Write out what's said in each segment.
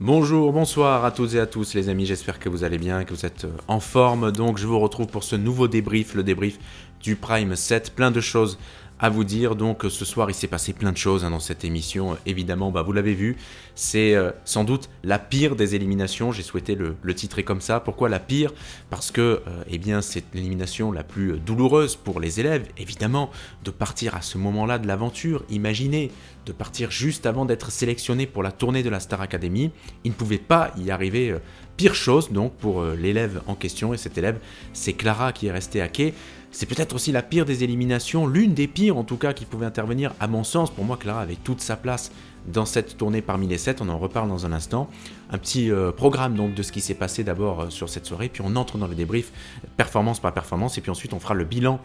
Bonjour, bonsoir à toutes et à tous les amis, j'espère que vous allez bien, que vous êtes en forme. Donc je vous retrouve pour ce nouveau débrief, le débrief du Prime 7, plein de choses à vous dire. Donc ce soir il s'est passé plein de choses dans cette émission, évidemment vous l'avez vu, c'est sans doute la pire des éliminations, j'ai souhaité le titrer comme ça. Pourquoi la pire? Parce que c'est l'élimination la plus douloureuse pour les élèves, évidemment, de partir à ce moment-là de l'aventure. Imaginez de partir juste avant d'être sélectionné pour la tournée de la Star Academy. Il ne pouvait pas y arriver pire chose donc pour l'élève en question, et cet élève c'est Clara qui est restée à quai. C'est peut-être aussi la pire des éliminations, l'une des pires en tout cas qui pouvait intervenir à mon sens. Pour moi, Clara avait toute sa place dans cette tournée parmi les 7, on en reparle dans un instant. Un petit programme donc de ce qui s'est passé d'abord sur cette soirée, puis on entre dans le débrief performance par performance, et puis ensuite on fera le bilan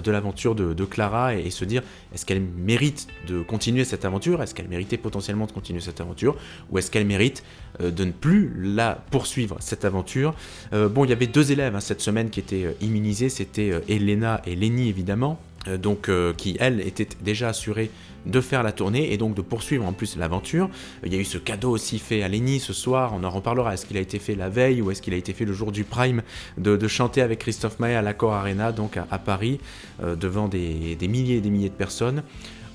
de l'aventure de Clara et se dire est-ce qu'elle mérite de continuer cette aventure, est-ce qu'elle méritait potentiellement de continuer cette aventure, ou est-ce qu'elle mérite de ne plus la poursuivre cette aventure. Il y avait deux élèves cette semaine qui étaient immunisés, c'était Elena et Lenny évidemment, qui elles étaient déjà assurées de faire la tournée et donc de poursuivre en plus l'aventure. Il y a eu ce cadeau aussi fait à Lenny ce soir, on en reparlera. Est-ce qu'il a été fait la veille ou est-ce qu'il a été fait le jour du Prime de chanter avec Christophe Maé à l'Accor Arena, donc à Paris, devant des milliers et des milliers de personnes.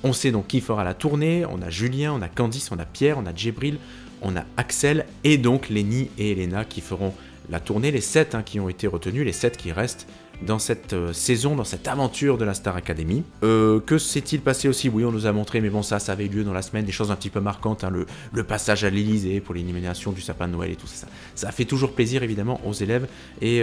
On sait donc qui fera la tournée, on a Julien, on a Candice, on a Pierre, on a Djibril, on a Axel et donc Lenny et Elena qui feront la tournée, les 7 qui ont été retenus, les 7 qui restent dans cette saison, dans cette aventure de la Star Academy. Que s'est-il passé aussi? Oui, on nous a montré, mais bon, ça avait eu lieu dans la semaine, des choses un petit peu marquantes, le passage à l'Elysée pour l'élimination du sapin de Noël et tout ça. Ça fait toujours plaisir, évidemment, aux élèves. Et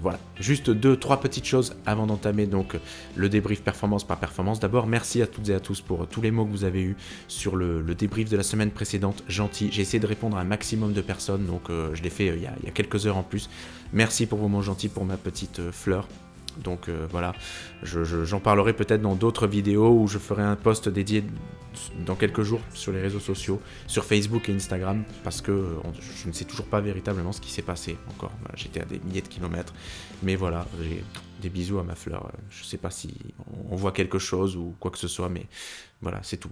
voilà, juste 2-3 petites choses avant d'entamer donc le débrief performance par performance. D'abord, merci à toutes et à tous pour tous les mots que vous avez eus sur le débrief de la semaine précédente. Gentil, j'ai essayé de répondre à un maximum de personnes, donc je l'ai fait il y a quelques heures en plus. Merci pour vos mots gentils, pour ma petite fleur. Donc voilà, j'en parlerai peut-être dans d'autres vidéos où je ferai un post dédié dans quelques jours sur les réseaux sociaux, sur Facebook et Instagram, parce que je ne sais toujours pas véritablement ce qui s'est passé encore. Voilà, j'étais à des milliers de kilomètres, mais voilà, j'ai des bisous à ma fleur. Je ne sais pas si on voit quelque chose ou quoi que ce soit, mais voilà, c'est tout.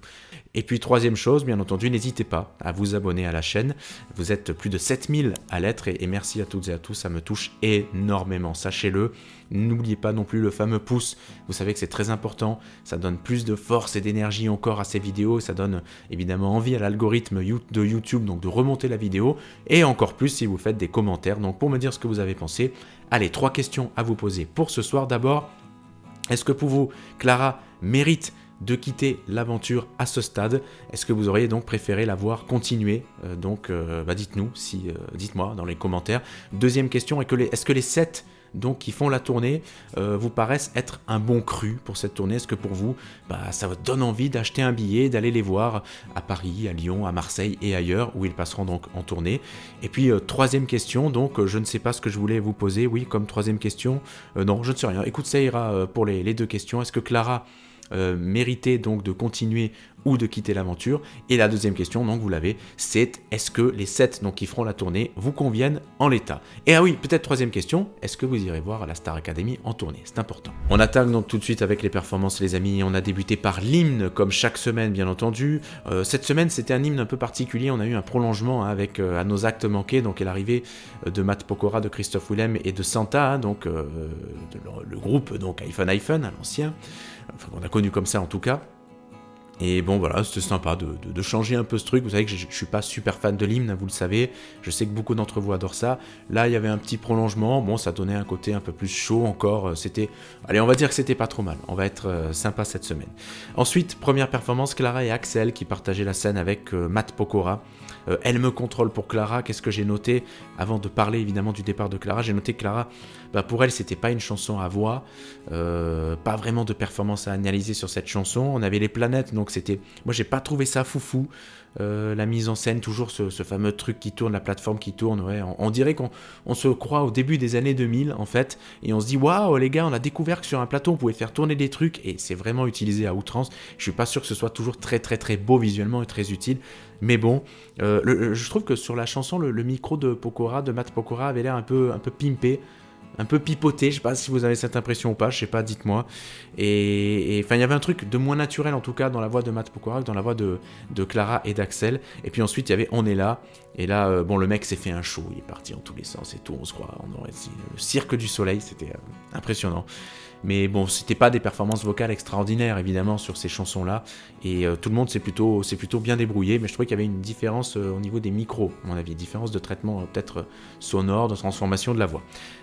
Et puis troisième chose, bien entendu, n'hésitez pas à vous abonner à la chaîne. Vous êtes plus de 7000 à l'être et merci à toutes et à tous, ça me touche énormément, sachez-le. N'oubliez pas non plus le fameux pouce, vous savez que c'est très important, ça donne plus de force et d'énergie encore à ces vidéos, ça donne évidemment envie à l'algorithme de YouTube donc de remonter la vidéo, et encore plus si vous faites des commentaires, donc pour me dire ce que vous avez pensé. Allez, 3 questions à vous poser pour ce soir. D'abord, est-ce que pour vous, Clara mérite de quitter l'aventure à ce stade? Est-ce que vous auriez donc préféré la voir continuer? Dites-nous, dites-moi dans les commentaires. Deuxième question, est-ce que les 7 donc, qui font la tournée vous paraissent être un bon cru pour cette tournée? Est-ce que pour vous, ça vous donne envie d'acheter un billet, d'aller les voir à Paris, à Lyon, à Marseille et ailleurs, où ils passeront donc en tournée? Et puis, troisième question, donc je ne sais pas ce que je voulais vous poser, oui, comme troisième question, non, je ne sais rien. Écoute, ça ira pour les deux questions. Est-ce que Clara mériter donc de continuer ou de quitter l'aventure? Et la deuxième question, donc vous l'avez, c'est est-ce que les 7 donc, qui feront la tournée vous conviennent en l'état? Et ah oui, peut-être troisième question, est-ce que vous irez voir la Star Academy en tournée? C'est important. On attaque donc tout de suite avec les performances les amis, on a débuté par l'hymne comme chaque semaine bien entendu. Cette semaine c'était un hymne un peu particulier, on a eu un prolongement avec à nos actes manqués, donc l'arrivée de Matt Pokora, de Christophe Willem et de Santa, le groupe donc iPhone à l'ancien, enfin qu'on a connu comme ça en tout cas. Et bon voilà, c'était sympa de changer un peu ce truc. Vous savez que je suis pas super fan de l'hymne, vous le savez. Je sais que beaucoup d'entre vous adorent ça. Là, il y avait un petit prolongement. Bon, ça donnait un côté un peu plus chaud encore. Allez, on va dire que c'était pas trop mal. On va être sympa cette semaine. Ensuite, première performance, Clara et Axel qui partageaient la scène avec Matt Pokora. Elle me contrôle pour Clara. Qu'est-ce que j'ai noté? Avant de parler évidemment du départ de Clara, j'ai noté que Clara, pour elle, c'était pas une chanson à voix. Pas vraiment de performance à analyser sur cette chanson. On avait les planètes, donc moi j'ai pas trouvé ça foufou, la mise en scène, toujours ce fameux truc qui tourne, la plateforme qui tourne, ouais, on dirait qu'on se croit au début des années 2000 en fait, et on se dit waouh les gars, on a découvert que sur un plateau on pouvait faire tourner des trucs, et c'est vraiment utilisé à outrance. Je suis pas sûr que ce soit toujours très très très beau visuellement et très utile, mais bon, je trouve que sur la chanson le micro de Matt Pokora avait l'air un peu pimpé. un peu pipoté, je sais pas si vous avez cette impression ou pas, je sais pas, dites-moi. Et enfin, il y avait un truc de moins naturel en tout cas dans la voix de Matt Pokora que dans la voix de Clara et d'Axel. Et puis ensuite, il y avait On est là. Et là, bon, le mec s'est fait un show, il est parti en tous les sens et tout, on se croit, on aurait dit le cirque du soleil, c'était impressionnant. Mais bon, c'était pas des performances vocales extraordinaires, évidemment, sur ces chansons-là. Et tout le monde s'est plutôt bien débrouillé. Mais je trouvais qu'il y avait une différence au niveau des micros, à mon avis. Différence de traitement peut-être sonore, de transformation de la voix.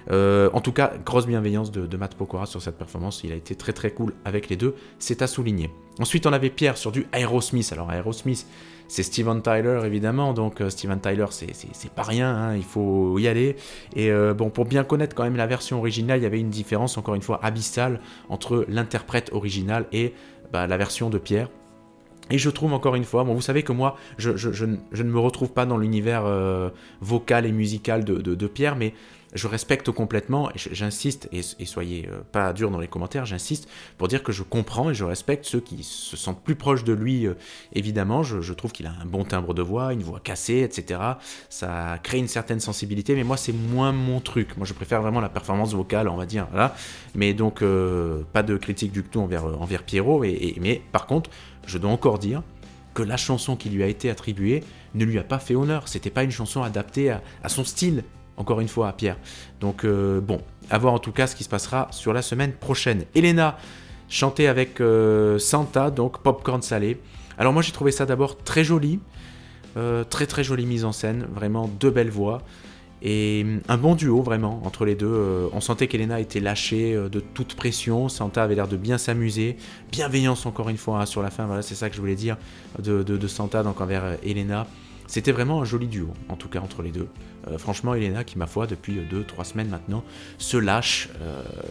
En tout cas, grosse bienveillance de Matt Pokora sur cette performance. Il a été très très cool avec les deux. C'est à souligner. Ensuite, on avait Pierre sur du Aerosmith. Alors, Aerosmith, c'est Steven Tyler, évidemment. Donc, Steven Tyler, c'est pas rien. Hein, il faut y aller. Et bon, pour bien connaître quand même la version originale, il y avait une différence, encore une fois, abyssale entre l'interprète original et la version de Pierre. Et je trouve encore une fois, bon, vous savez que moi, je ne me retrouve pas dans l'univers vocal et musical de Pierre, mais je respecte complètement, et j'insiste, et soyez pas dur dans les commentaires, j'insiste pour dire que je comprends et je respecte ceux qui se sentent plus proches de lui, évidemment. Je trouve qu'il a un bon timbre de voix, une voix cassée, etc. Ça crée une certaine sensibilité, mais moi, c'est moins mon truc. Moi, je préfère vraiment la performance vocale, on va dire, voilà. Mais donc, pas de critique du tout envers Pierrot, mais par contre, je dois encore dire que la chanson qui lui a été attribuée ne lui a pas fait honneur. C'était pas une chanson adaptée à son style, encore une fois, à Pierre. Donc bon, à voir en tout cas ce qui se passera sur la semaine prochaine. Elena chantait avec Santa, donc Popcorn Salé. Alors moi j'ai trouvé ça d'abord très joli, très très jolie mise en scène, vraiment deux belles voix. Et un bon duo vraiment entre les deux. On sentait qu'Elena était lâchée de toute pression. Santa avait l'air de bien s'amuser. Bienveillance encore une fois sur la fin. Voilà, c'est ça que je voulais dire de Santa donc envers Elena. C'était vraiment un joli duo, en tout cas entre les deux. Franchement, Elena, qui ma foi, depuis 2-3 semaines maintenant, se lâche,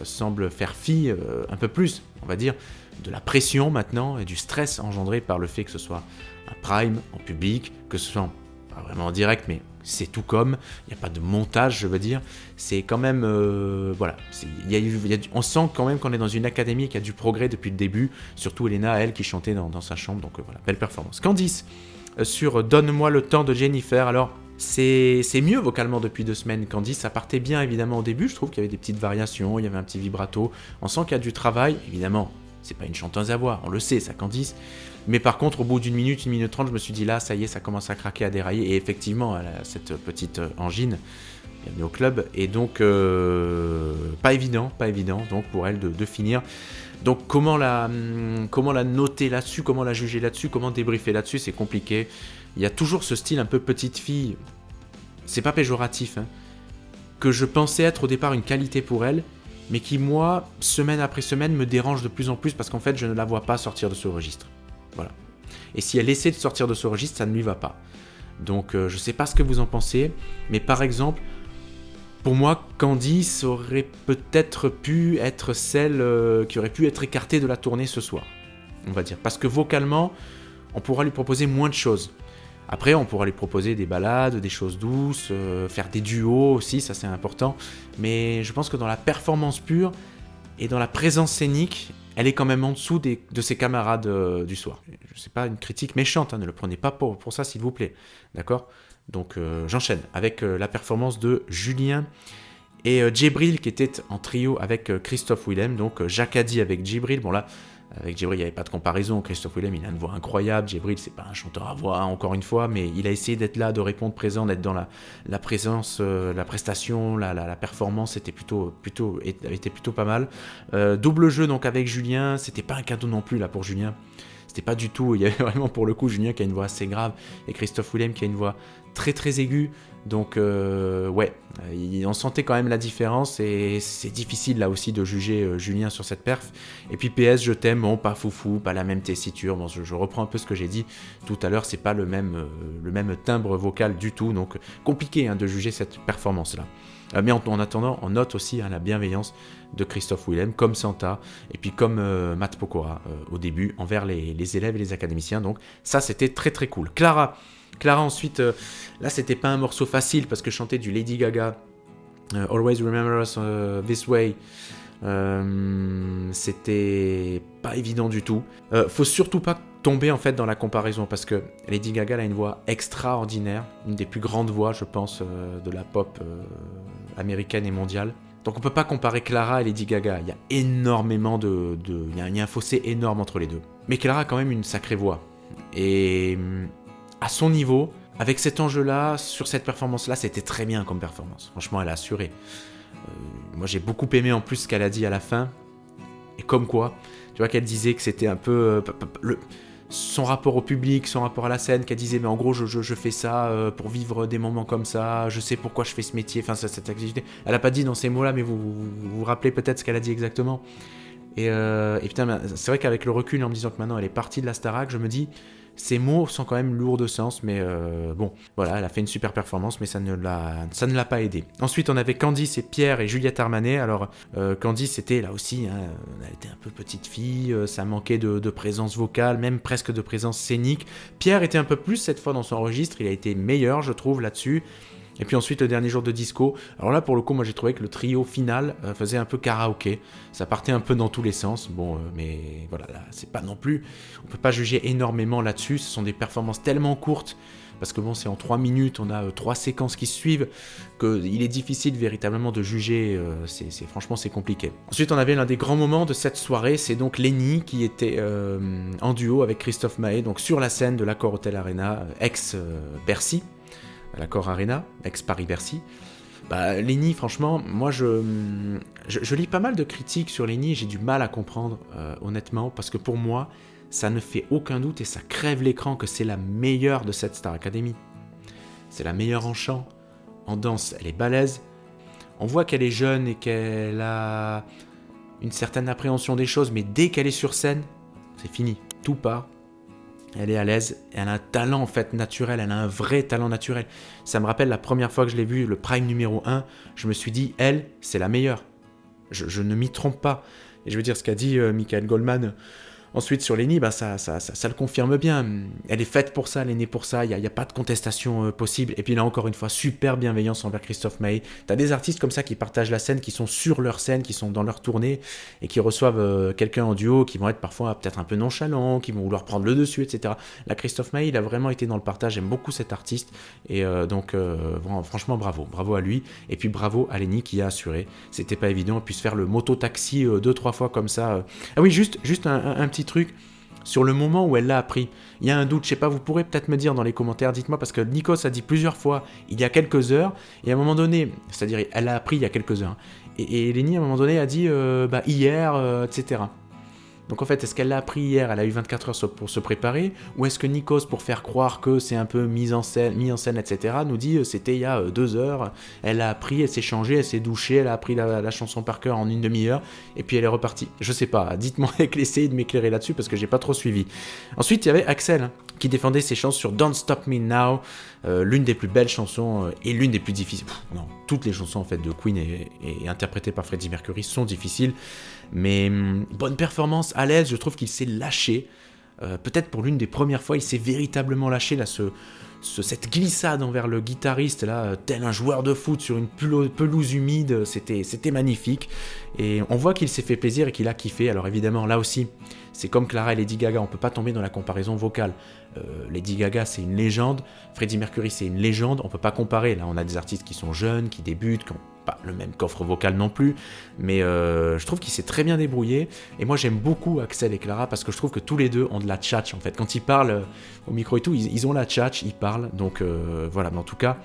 semble faire fi un peu plus, on va dire, de la pression maintenant et du stress engendré par le fait que ce soit un prime en public, que ce soit pas vraiment en direct, mais c'est tout comme, il n'y a pas de montage, je veux dire, c'est quand même, voilà, on sent quand même qu'on est dans une académie qui a du progrès depuis le début, surtout Elena, elle, qui chantait dans sa chambre, donc voilà, belle performance. Candice, sur Donne-moi le temps de Jennifer, alors c'est mieux vocalement depuis 2 semaines, Candice, ça partait bien évidemment au début, je trouve qu'il y avait des petites variations, il y avait un petit vibrato, on sent qu'il y a du travail, évidemment, c'est pas une chanteuse à voix, on le sait, ça Candice. Mais par contre, au bout d'une minute 30, je me suis dit là, ça y est, ça commence à craquer, à dérailler. Et effectivement, elle a cette petite angine, bienvenue au club. Et donc, pas évident, donc pour elle de finir. Donc, comment la noter là-dessus, comment la juger là-dessus, comment débriefer là-dessus, c'est compliqué. Il y a toujours ce style un peu petite fille, c'est pas péjoratif, hein, que je pensais être au départ une qualité pour elle, mais qui, moi, semaine après semaine, me dérange de plus en plus parce qu'en fait, je ne la vois pas sortir de ce registre. Voilà. Et si elle essaie de sortir de ce registre, ça ne lui va pas. Donc je sais pas ce que vous en pensez, mais par exemple, pour moi, Candice aurait peut-être pu être celle qui aurait pu être écartée de la tournée ce soir, on va dire. Parce que vocalement, on pourra lui proposer moins de choses. Après, on pourra lui proposer des ballades, des choses douces, faire des duos aussi, ça c'est important. Mais je pense que dans la performance pure et dans la présence scénique, elle est quand même en dessous de ses camarades du soir. C'est pas une critique méchante, hein, ne le prenez pas pour ça s'il vous plaît, d'accord ? Donc j'enchaîne avec la performance de Julien et Djibril qui était en trio avec Christophe Willem, donc Jacadi avec Djibril, bon là, avec Djibril il n'y avait pas de comparaison, Christophe Willem il a une voix incroyable, Djibril c'est pas un chanteur à voix encore une fois, mais il a essayé d'être là, de répondre présent, d'être dans la présence, la prestation, la performance était plutôt pas mal. Double jeu donc avec Julien, c'était pas un cadeau non plus là pour Julien, c'était pas du tout, il y avait vraiment pour le coup Julien qui a une voix assez grave et Christophe Willem qui a une voix très très aiguë, donc ouais, on sentait quand même la différence et c'est difficile là aussi de juger Julien sur cette perf. Et puis PS, je t'aime, bon, pas foufou, pas la même tessiture, bon, je reprends un peu ce que j'ai dit tout à l'heure, c'est pas le même timbre vocal du tout, donc compliqué hein, de juger cette performance là. Mais en attendant, on note aussi hein, la bienveillance de Christophe Willem, comme Santa, et puis comme Matt Pokora au début, envers les élèves et les académiciens. Donc ça, c'était très très cool. Clara ensuite, là, c'était pas un morceau facile, parce que chanter du Lady Gaga, Always Remember Us This Way, c'était pas évident du tout. Faut surtout pas tomber en fait dans la comparaison, parce que Lady Gaga a une voix extraordinaire, une des plus grandes voix je pense de la pop américaine et mondiale. Donc on peut pas comparer Clara et Lady Gaga. Il y a énormément il y a un fossé énorme entre les deux. Mais Clara a quand même une sacrée voix. Et à son niveau, avec cet enjeu-là, sur cette performance-là, c'était très bien comme performance. Franchement, elle a assuré. Moi, j'ai beaucoup aimé en plus ce qu'elle a dit à la fin. Et comme quoi, tu vois qu'elle disait que c'était un peu son rapport au public, son rapport à la scène, qu'elle disait mais en gros je fais ça pour vivre des moments comme ça, je sais pourquoi je fais ce métier, enfin cette activité. Elle a pas dit dans ces mots-là, mais vous rappelez peut-être ce qu'elle a dit exactement. Et putain, c'est vrai qu'avec le recul, en me disant que maintenant elle est partie de la Starac, je me dis, ces mots sont quand même lourds de sens, mais bon, voilà, elle a fait une super performance, mais ça ne l'a pas aidé. Ensuite, on avait Candice et Pierre et Juliette Armanet. Alors, Candice, c'était là aussi, hein, elle était un peu petite fille, ça manquait de présence vocale, même presque de présence scénique. Pierre était un peu plus cette fois dans son registre, il a été meilleur, je trouve, là-dessus. Et puis ensuite, le dernier jour de disco. Alors là, pour le coup, moi j'ai trouvé que le trio final faisait un peu karaoké. Ça partait un peu dans tous les sens. Bon, mais voilà, là, c'est pas non plus. On peut pas juger énormément là-dessus. Ce sont des performances tellement courtes. Parce que bon, c'est en 3 minutes, on a 3 séquences qui se suivent, qu'il est difficile véritablement de juger. Franchement, c'est compliqué. Ensuite, on avait l'un des grands moments de cette soirée. C'est donc Lenny qui était en duo avec Christophe Maé, donc sur la scène de l'Accor Hotel Arena, ex-Bercy. L'Accor Arena, ex-Paris-Bercy. Lenny, franchement, moi je lis pas mal de critiques sur Lenny, j'ai du mal à comprendre, honnêtement, parce que pour moi, ça ne fait aucun doute et ça crève l'écran que c'est la meilleure de cette Star Academy. C'est la meilleure en chant, en danse, elle est balèze. On voit qu'elle est jeune et qu'elle a une certaine appréhension des choses, mais dès qu'elle est sur scène, c'est fini, tout part. Elle est à l'aise, elle a un talent en fait naturel, elle a un vrai talent naturel. Ça me rappelle la première fois que je l'ai vue, le Prime numéro 1, je me suis dit, elle, c'est la meilleure. Je ne m'y trompe pas. Et je veux dire, ce qu'a dit Michael Goldman ensuite sur Lenny, ça le confirme bien. Elle est faite pour ça, elle est née pour ça, il n'y a pas de contestation possible. Et puis là, encore une fois, super bienveillance envers Christophe Maé. T'as des artistes comme ça qui partagent la scène, qui sont sur leur scène, qui sont dans leur tournée, et qui reçoivent quelqu'un en duo, qui vont être parfois peut-être un peu nonchalants, qui vont vouloir prendre le dessus, etc. Là, Christophe Maé, il a vraiment été dans le partage, j'aime beaucoup cet artiste, et donc franchement, bravo à lui. Et puis bravo à Lenny qui a assuré. C'était pas évident, et puis se faire le moto-taxi 2-3 fois comme ça. Ah oui, juste un petit truc sur le moment où elle l'a appris. Il y a un doute, je sais pas, vous pourrez peut-être me dire dans les commentaires, dites-moi, parce que Nikos a dit plusieurs fois il y a quelques heures, et à un moment donné, c'est-à-dire elle l'a appris il y a quelques heures, et Lenny à un moment donné a dit hier, etc. Donc en fait, est-ce qu'elle l'a appris hier, elle a eu 24 heures pour se préparer, ou est-ce que Nikos, pour faire croire que c'est un peu mis en scène, etc., nous dit c'était il y a 2 heures, elle a appris, elle s'est changée, elle s'est douchée, elle a appris la chanson par cœur en une demi-heure, et puis elle est repartie. Je sais pas, dites-moi, essayez de m'éclairer là-dessus, parce que j'ai pas trop suivi. Ensuite, il y avait Axel, qui défendait ses chansons sur Don't Stop Me Now, l'une des plus belles chansons, et l'une des plus difficiles. Non, toutes les chansons en fait de Queen et interprétées par Freddie Mercury sont difficiles, mais bonne performance, à l'aise, je trouve qu'il s'est lâché. Peut-être pour l'une des premières fois, il s'est véritablement lâché, là, cette glissade envers le guitariste, là, tel un joueur de foot sur une pelouse humide, c'était magnifique. Et on voit qu'il s'est fait plaisir et qu'il a kiffé. Alors évidemment, là aussi, c'est comme Clara et Lady Gaga, on peut pas tomber dans la comparaison vocale. Lady Gaga, c'est une légende, Freddie Mercury, c'est une légende, on peut pas comparer. Là, on a des artistes qui sont jeunes, qui débutent, qui ont pas le même coffre vocal non plus, mais je trouve qu'il s'est très bien débrouillé. Et moi, j'aime beaucoup Axel et Clara parce que je trouve que tous les deux ont de la tchatch en fait. Quand ils parlent au micro et tout, ils ont la tchatch, ils parlent. Donc voilà, mais en tout cas,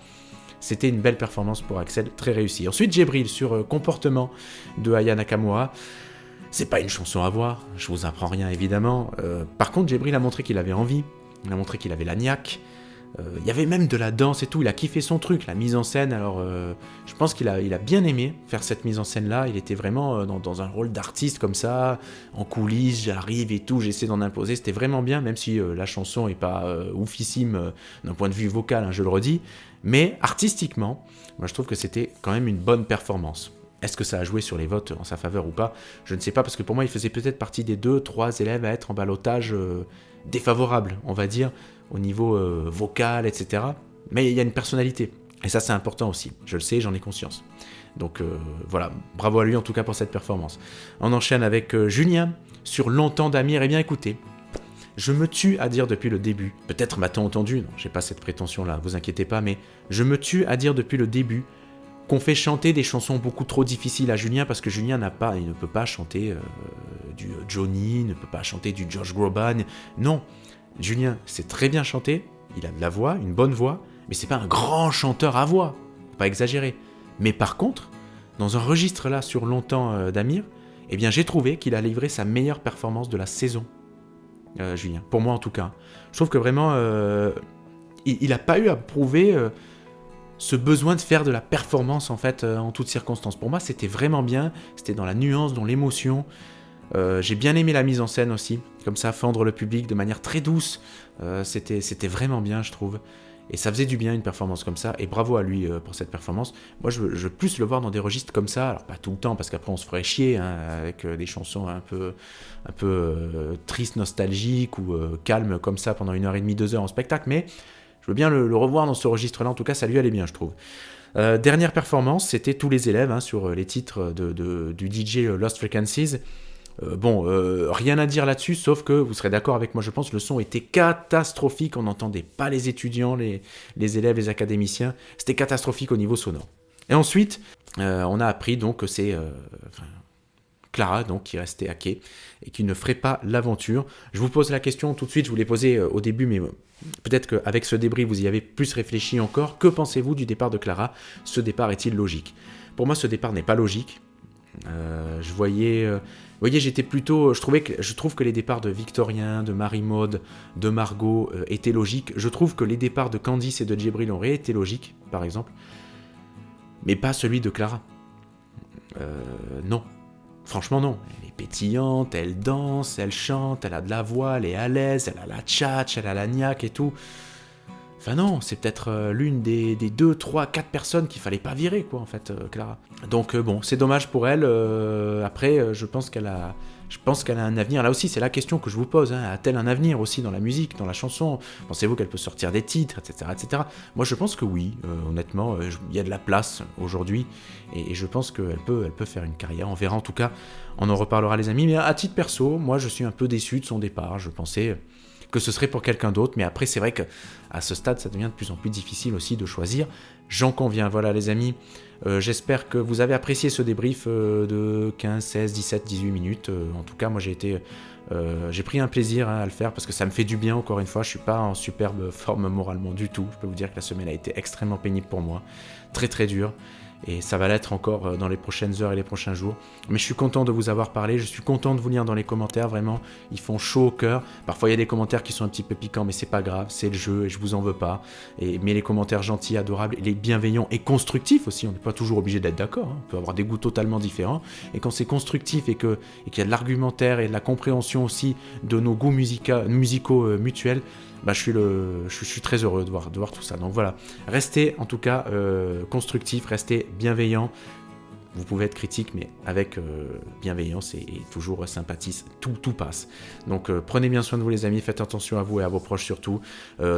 c'était une belle performance pour Axel, très réussie. Ensuite, Djibril sur Comportement de Aya Nakamura. C'est pas une chanson à voir, je vous apprends rien évidemment. Par contre, Djibril a montré qu'il avait envie, il a montré qu'il avait la niaque. Il y avait même de la danse et tout, il a kiffé son truc, la mise en scène. Alors je pense qu'il a bien aimé faire cette mise en scène là, il était vraiment dans un rôle d'artiste comme ça, en coulisses, j'arrive et tout, j'essaie d'en imposer, c'était vraiment bien, même si la chanson est pas oufissime d'un point de vue vocal, hein, je le redis, mais artistiquement, moi je trouve que c'était quand même une bonne performance. Est-ce que ça a joué sur les votes en sa faveur ou pas? Je ne sais pas, parce que pour moi il faisait peut-être partie des 2-3 élèves à être en ballottage défavorable, on va dire, au niveau vocal, etc. Mais il y a une personnalité. Et ça, c'est important aussi. Je le sais, j'en ai conscience. Donc voilà, bravo à lui en tout cas pour cette performance. On enchaîne avec Julien sur Longtemps d'Amir. Eh bien écoutez, je me tue à dire depuis le début, peut-être m'a-t-on entendu, non, j'ai pas cette prétention-là, vous inquiétez pas, mais je me tue à dire depuis le début qu'on fait chanter des chansons beaucoup trop difficiles à Julien, parce que Julien il ne peut pas chanter du Johnny, ne peut pas chanter du Josh Groban. Non, Julien sait très bien chanter, il a de la voix, une bonne voix, mais c'est pas un grand chanteur à voix, faut pas exagérer. Mais par contre, dans un registre là sur longtemps d'Amir, eh bien j'ai trouvé qu'il a livré sa meilleure performance de la saison, Julien, pour moi en tout cas. Je trouve que vraiment, il n'a pas eu à prouver ce besoin de faire de la performance en fait en toutes circonstances. Pour moi, c'était vraiment bien, c'était dans la nuance, dans l'émotion. J'ai bien aimé la mise en scène aussi, comme ça, fendre le public de manière très douce. C'était vraiment bien, je trouve. Et ça faisait du bien une performance comme ça, et bravo à lui pour cette performance. Moi je veux plus le voir dans des registres comme ça, alors pas tout le temps parce qu'après on se ferait chier hein, avec des chansons un peu tristes, nostalgiques ou calmes comme ça pendant 1h30, 2 heures en spectacle, mais je veux bien le revoir dans ce registre-là, en tout cas ça lui allait bien je trouve. Dernière performance, c'était tous les élèves hein, sur les titres du DJ Lost Frequencies. Rien à dire là-dessus, sauf que vous serez d'accord avec moi, je pense, le son était catastrophique, on n'entendait pas les étudiants, les élèves, les académiciens, c'était catastrophique au niveau sonore. Et ensuite, on a appris donc que c'est Clara donc, qui restait à quai et qui ne ferait pas l'aventure. Je vous pose la question tout de suite, je vous l'ai posée au début, mais peut-être qu'avec ce débrief, vous y avez plus réfléchi encore. Que pensez-vous du départ de Clara ? Ce départ est-il logique ? Pour moi, ce départ n'est pas logique. Vous voyez, j'étais plutôt, je trouve que les départs de Victorien, de Marie-Maude, de Margot étaient logiques. Je trouve que les départs de Candice et de Djibril auraient été logiques, par exemple, mais pas celui de Clara. Non, franchement non. Elle est pétillante, elle danse, elle chante, elle a de la voix, elle est à l'aise, elle a la tchatch, elle a la niaque et tout. Enfin non, c'est peut-être l'une des 2, 3, 4 personnes qu'il fallait pas virer, quoi, en fait, Clara. Donc bon, c'est dommage pour elle. Après, je pense qu'elle a un avenir. Là aussi, c'est la question que je vous pose. Hein. A-t-elle un avenir aussi dans la musique, dans la chanson ? Pensez-vous qu'elle peut sortir des titres, etc., etc. Moi, je pense que oui. Honnêtement, il y a de la place aujourd'hui, et je pense qu'elle peut faire une carrière. On verra en tout cas. On en reparlera, les amis. Mais à titre perso, moi, je suis un peu déçu de son départ. Je pensais que ce serait pour quelqu'un d'autre, mais après c'est vrai qu'à ce stade ça devient de plus en plus difficile aussi de choisir, j'en conviens. Voilà les amis, j'espère que vous avez apprécié ce débrief de 15, 16, 17, 18 minutes, en tout cas moi j'ai pris un plaisir à le faire parce que ça me fait du bien, encore une fois, je suis pas en superbe forme moralement du tout, je peux vous dire que la semaine a été extrêmement pénible pour moi, très très dure. Et ça va l'être encore dans les prochaines heures et les prochains jours. Mais je suis content de vous avoir parlé, je suis content de vous lire dans les commentaires, vraiment, ils font chaud au cœur. Parfois il y a des commentaires qui sont un petit peu piquants, mais c'est pas grave, c'est le jeu et je vous en veux pas. Mais les commentaires gentils, adorables, et les bienveillants et constructifs aussi, on n'est pas toujours obligé d'être d'accord, hein. On peut avoir des goûts totalement différents. Et quand c'est constructif et qu'il y a de l'argumentaire et de la compréhension aussi de nos goûts musicaux mutuels, bah, je suis très heureux de voir tout ça. Donc voilà, restez en tout cas constructif, restez bienveillant. Vous pouvez être critique, mais avec bienveillance et toujours sympathie, tout passe. Donc prenez bien soin de vous les amis, faites attention à vous et à vos proches surtout.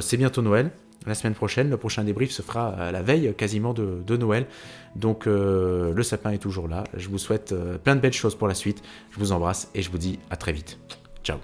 C'est bientôt Noël, la semaine prochaine, le prochain débrief se fera à la veille quasiment de Noël. Donc le sapin est toujours là, je vous souhaite plein de belles choses pour la suite. Je vous embrasse et je vous dis à très vite. Ciao.